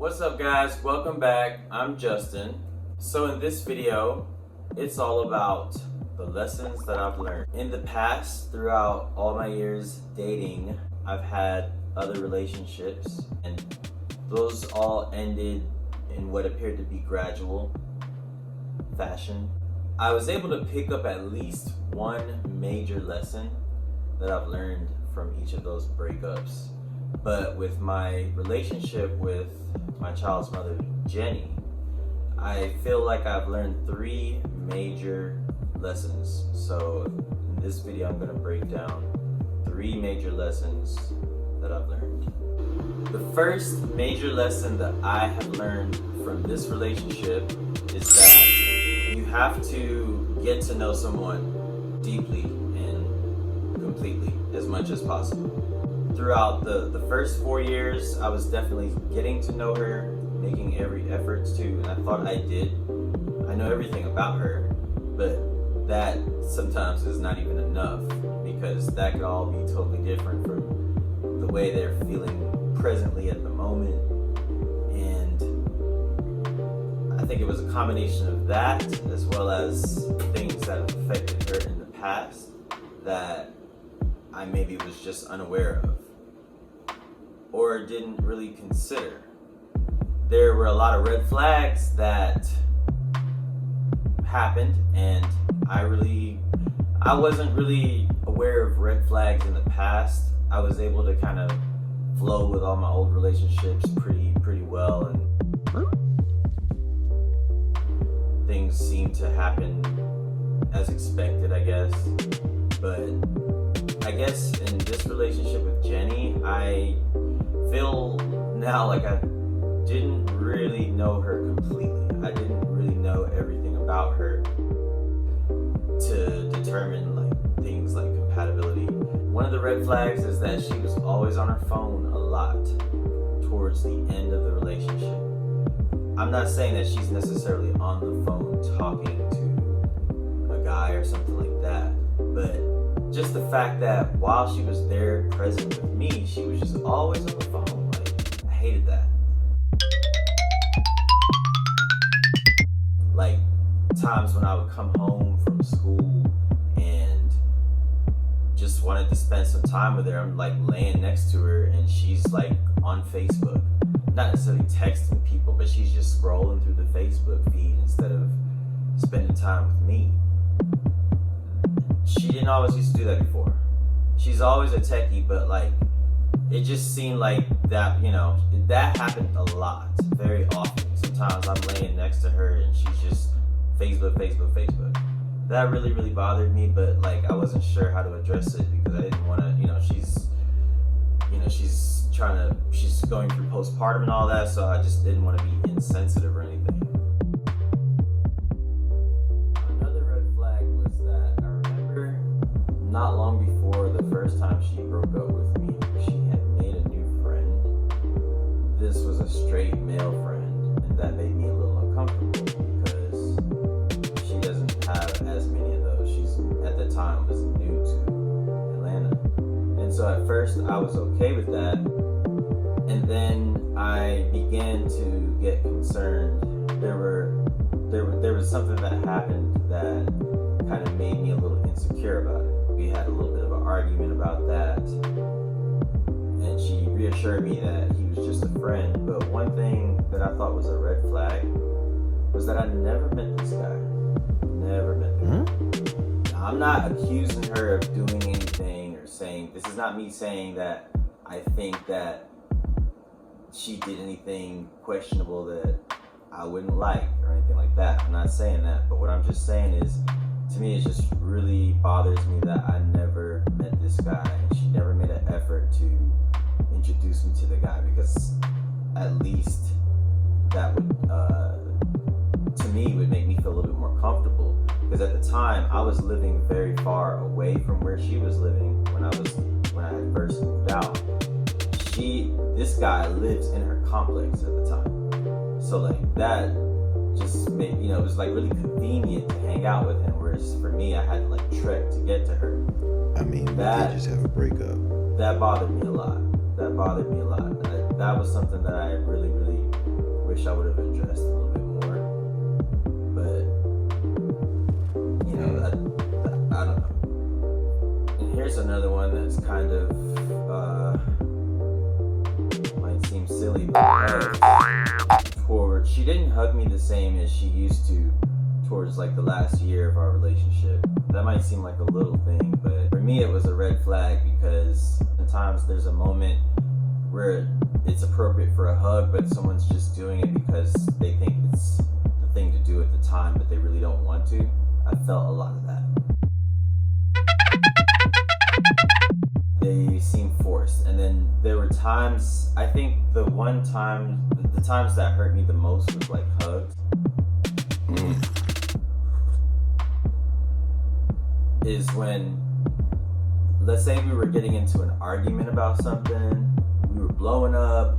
What's up guys, welcome back. I'm Justin. So in this video, it's all about the lessons that I've learned. In the past, throughout all my years dating, I've had other relationships and those all ended in what appeared to be gradual fashion. I was able to pick up at least one major lesson that I've learned from each of those breakups. But with my relationship with my child's mother, Jenny, I feel like I've learned three major lessons. So in this video, I'm gonna break down three major lessons that I've learned. The first major lesson that I have learned from this relationship is that you have to get to know someone deeply and completely as much as possible. Throughout the first 4 years, I was definitely getting to know her, making every effort to, and I thought I did. I know everything about her, but that sometimes is not even enough because that could all be totally different from the way they're feeling presently at the moment. And I think it was a combination of that as well as things that have affected her in the past that I maybe was just unaware of or didn't really consider. There were a lot of red flags that happened, and I wasn't really aware of red flags in the past. I was able to kind of flow with all my old relationships pretty well, and things seemed to happen as expected, I guess. But I guess in this relationship with Jenny, I feel now like I didn't really know her completely. I didn't really know everything about her to determine like things like compatibility. One of the red flags is that she was always on her phone a lot towards the end of the relationship. I'm not saying that she's necessarily on the phone talking to a guy or something like that, but just the fact that while she was there present with me, she was just always on the phone. Like, I hated that. Like, times when I would come home from school and just wanted to spend some time with her. I'm like laying next to her and she's like on Facebook. Not necessarily texting people, but she's just scrolling through the Facebook feed instead of spending time with me. She didn't always used to do that before. She's always a techie, but like, it just seemed like that, that happened a lot, very often. Sometimes I'm laying next to her and she's just Facebook. That really bothered me, but like, I wasn't sure how to address it because I didn't want to, she's going through postpartum and all that, so I just didn't want to be insensitive or anything. Not long before the first time she broke up with me, she had made a new friend. This was a straight male friend, and that made me a little uncomfortable because she doesn't have as many of those. She's, at the time, was new to Atlanta. And so at first I was okay with that, and then I began to get concerned. There was something that happened that kind of made me a little insecure about it. We had a little bit of an argument about that, and she reassured me that he was just a friend. But one thing that I thought was a red flag was that I never met this guy. Never met him. Now, I'm not accusing her of doing anything or saying, this is not me saying that I think that she did anything questionable that I wouldn't like or anything like that. I'm not saying that, but what I'm just saying is, to me, it just really bothers me that I never met this guy. She never made an effort to introduce me to the guy, because at least that would, to me, would make me feel a little bit more comfortable. Because at the time, I was living very far away from where she was living when I had first moved out. This guy lives in her complex at the time. So like that just made, it was like really convenient to hang out with him, whereas for me, I had to like trek to get to her. I mean, that just have a breakup. That bothered me a lot. That was something that I really wish I would have addressed a little bit more. But, you know, I don't know. And here's another one that's kind of, might seem silly, but she didn't hug me the same as she used to towards like the last year of our relationship. That might seem like a little thing, but for me it was a red flag, because sometimes there's a moment where it's appropriate for a hug, but someone's just doing it because they think it's the thing to do at the time, but they really don't want to. I felt a lot of that. They seem forced. And then there were times, I think the times that hurt me the most was like hugs. Is when, let's say we were getting into an argument about something, we were blowing up,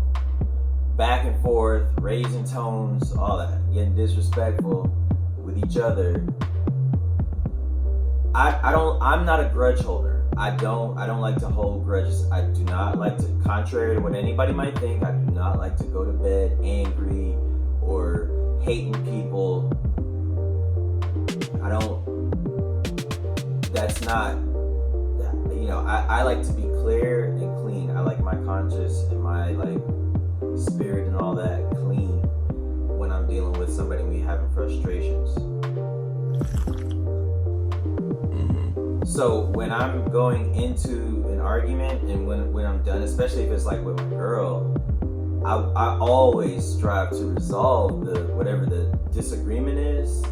back and forth, raising tones, all that, getting disrespectful with each other. I'm not a grudge holder. I don't like to hold grudges. I do not like to, contrary to what anybody might think, I do not like to go to bed angry or hating people. That's not, you know, I like to be clear and clean. I like my conscience and my like spirit and all that clean when I'm dealing with somebody and we having frustrations. So when I'm going into an argument and when I'm done, especially if it's like with my girl, I always strive to resolve whatever the disagreement is.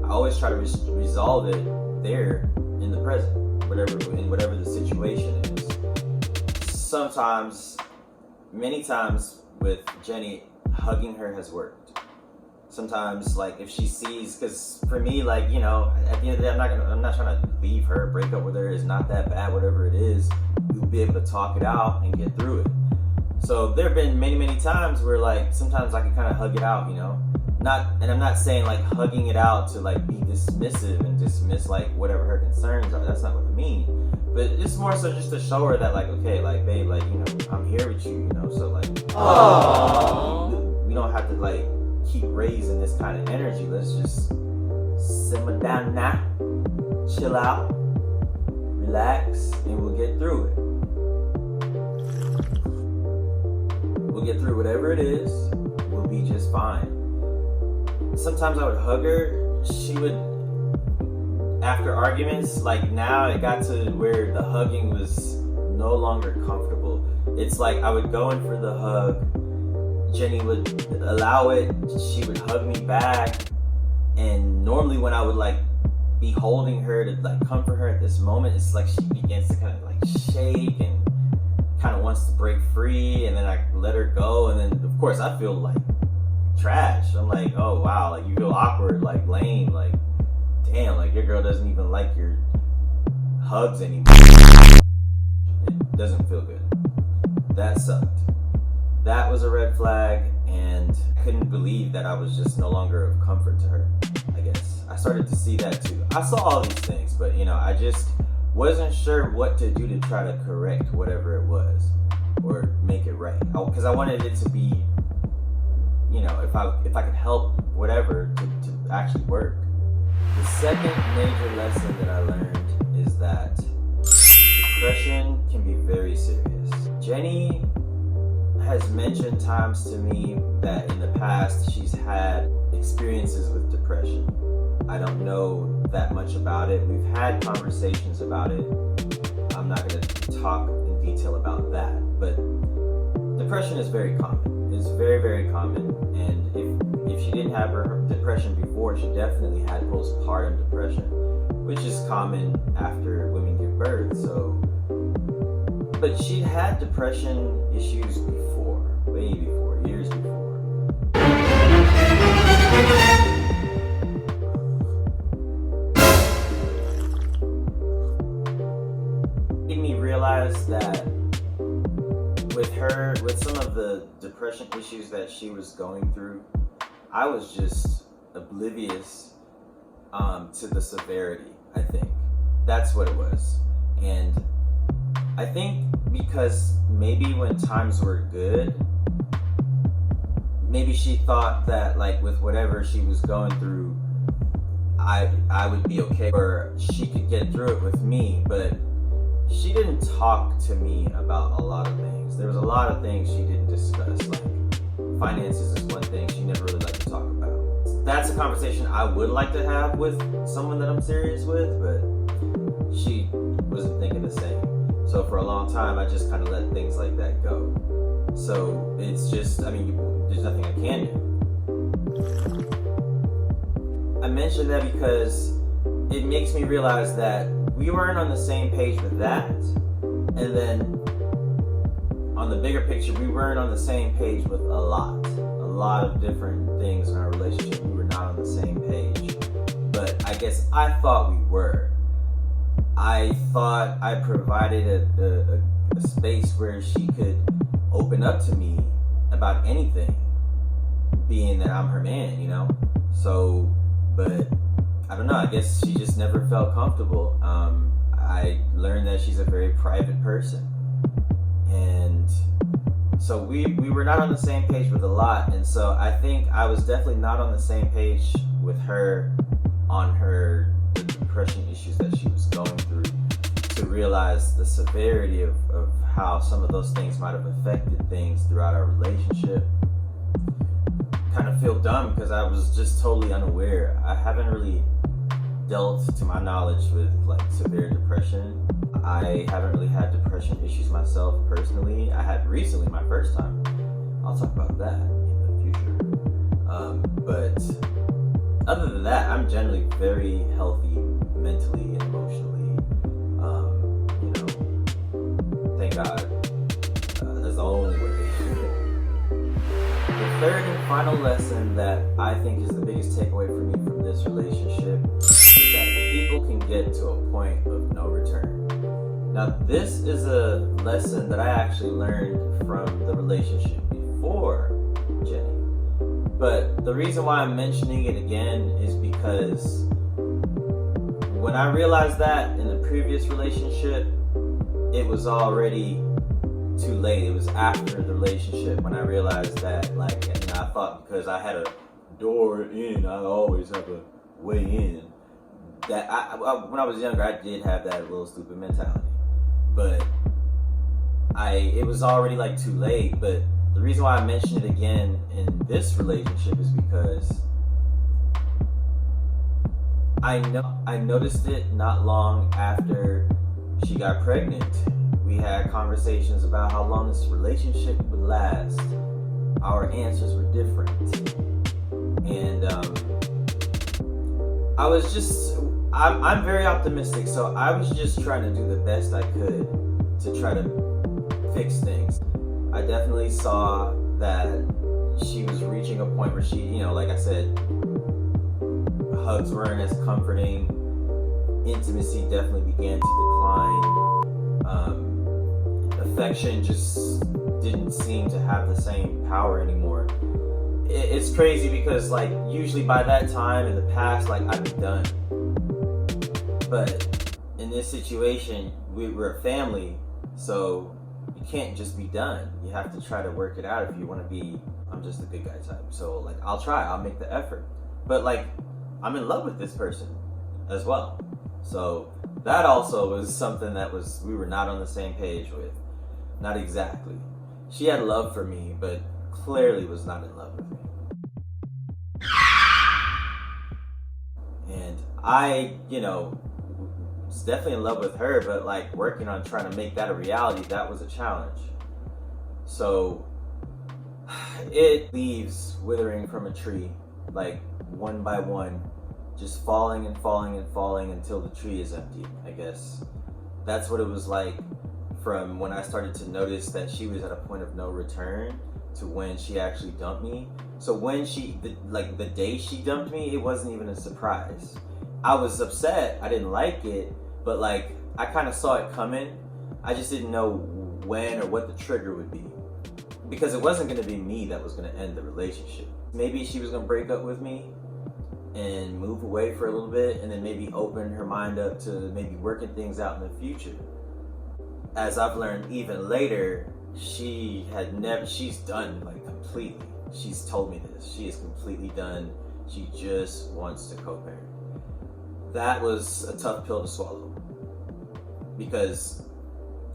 I always try to resolve it there in the present, whatever the situation is. Sometimes, many times with Jenny, hugging her has worked. Sometimes, like if she sees, because for me, like, you know, at the end of the day, I'm not trying to leave her, break up with her. It's not that bad. Whatever it is, we'll be able to talk it out and get through it. So there have been many times where like sometimes I can kind of hug it out, you know. And I'm not saying like hugging it out to like be dismissive and dismiss like whatever her concerns are. That's not what I mean. But it's more so just to show her that like, okay, like babe, like, you know, I'm here with you, you know. So like, we don't have to like keep raising this kind of energy. Let's just simmer down now, chill out, relax, and we'll get through it. We'll get through whatever it is. We'll be just fine. Sometimes I would hug her. She would, after arguments, like now it got to where the hugging was no longer comfortable. It's like I would go in for the hug, Jenny would allow it, she would hug me back, and normally when I would like be holding her to like comfort her at this moment, it's like she begins to kind of like shake and kind of wants to break free, and then I let her go, and then of course I feel like trash. I'm like, oh wow, like you feel awkward, like lame, like damn, like your girl doesn't even like your hugs anymore. It doesn't feel good. That sucked. That was a red flag, and I couldn't believe that I was just no longer of comfort to her, I guess. I started to see that too. I saw all these things, but you know, I just wasn't sure what to do to try to correct whatever it was or make it right. Because I wanted it to be, you know, if I could help whatever to actually work. The second major lesson that I learned is that depression can be very serious. Jenny has mentioned times to me that in the past she's had experiences with depression. I don't know that much about it. We've had conversations about it. I'm not going to talk in detail about that, but depression is very common. It's very, very common, and if she didn't have her depression before, she definitely had postpartum depression, which is common after women give birth. So, but she'd had depression issues before, way before, years before. Made me realize that with some of the depression issues that she was going through, I was just oblivious to the severity, I think. That's what it was. And I think because maybe when times were good, maybe she thought that like with whatever she was going through, I would be okay, or she could get through it with me, but she didn't talk to me about a lot of things. There was a lot of things she didn't discuss, like finances is one thing she never really liked to talk about. That's a conversation I would like to have with someone that I'm serious with, but she wasn't thinking the same. So for a long time, I just kind of let things like that go. So it's just, I mean, there's nothing I can do. I mentioned that because it makes me realize that we weren't on the same page with that. And then on the bigger picture, we weren't on the same page with a lot of different things in our relationship. We were not on the same page. But I guess I thought we were. I thought I provided a space where she could open up to me about anything, being that I'm her man, you know? So, but I don't know, I guess she just never felt comfortable. I learned that she's a very private person. And so we were not on the same page with a lot. And so I think I was definitely not on the same page with her on her depression issues that she was going through, to realize the severity of how some of those things might have affected things throughout our relationship. Kind of feel dumb because I was just totally unaware. I haven't really dealt, to my knowledge, with like severe depression. I haven't really had depression issues myself personally. I had recently my first time. I'll talk about that in the future. But other than that, I'm generally very healthy mentally and emotionally. You know, thank God. That's the only way. The third and final lesson that I think is the biggest takeaway for me from this relationship is that people can get to a point of no return. Now, this is a lesson that I actually learned from the relationship before Jenny. But the reason why I'm mentioning it again is because when I realized that in the previous relationship, it was already too late. It was after the relationship when I realized that, like, you know, I thought because I had a door in, I always have a way in. That when I was younger, I did have that little stupid mentality. But it was already like too late. But the reason why I mention it again in this relationship is because I noticed it not long after she got pregnant. We had conversations about how long this relationship would last. Our answers were different. And I'm very optimistic, so I was just trying to do the best I could to try to fix things. I definitely saw that she was reaching a point where she, you know, like I said, hugs weren't as comforting. Intimacy definitely began to decline. Affection just didn't seem to have the same power anymore. It's crazy because, like, usually by that time in the past, like, I'd be done. But in this situation, we're a family, so you can't just be done. You have to try to work it out if you want to be, I'm just a good guy type. So, like, I'll try, I'll make the effort. But, like, I'm in love with this person as well. So that also was something that we were not on the same page with. Not exactly. She had love for me, but clearly was not in love with me. And I, you know, was definitely in love with her, but like working on trying to make that a reality, that was a challenge. So it leaves withering from a tree, like one by one, just falling and falling and falling until the tree is empty, I guess. That's what it was like from when I started to notice that she was at a point of no return to when she actually dumped me. So when the day she dumped me, it wasn't even a surprise. I was upset, I didn't like it, but like I kind of saw it coming. I just didn't know when or what the trigger would be. Because it wasn't gonna be me that was gonna end the relationship. Maybe she was gonna break up with me and move away for a little bit and then maybe open her mind up to maybe working things out in the future. As I've learned even later, she's done like completely. she's told me this. She is completely done. She just wants to co-parent. That was a tough pill to swallow, because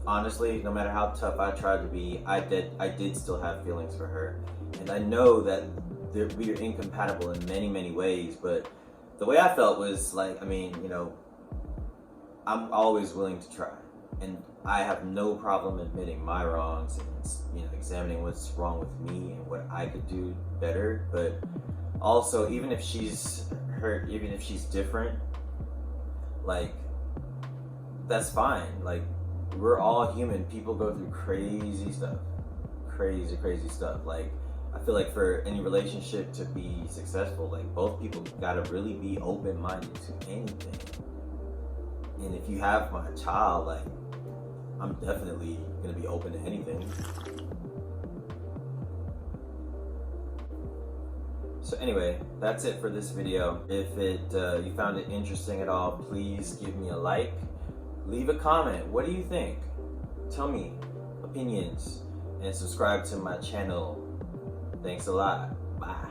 honestly, no matter how tough I tried to be, I did still have feelings for her, and I know that we are incompatible in many ways. But the way I felt was like, I mean, you know, I'm always willing to try, and I have no problem admitting my wrongs and, you know, examining what's wrong with me and what I could do better. But also, even if she's hurt, even if she's different, like, that's fine. Like, we're all human. People go through crazy stuff. Crazy stuff. Like, I feel like for any relationship to be successful, like, both people gotta really be open-minded to anything. And if you have my child, like, I'm definitely gonna be open to anything. So anyway, that's it for this video. If you found it interesting at all, please give me a like. Leave a comment. What do you think? Tell me opinions, and subscribe to my channel. Thanks a lot. Bye.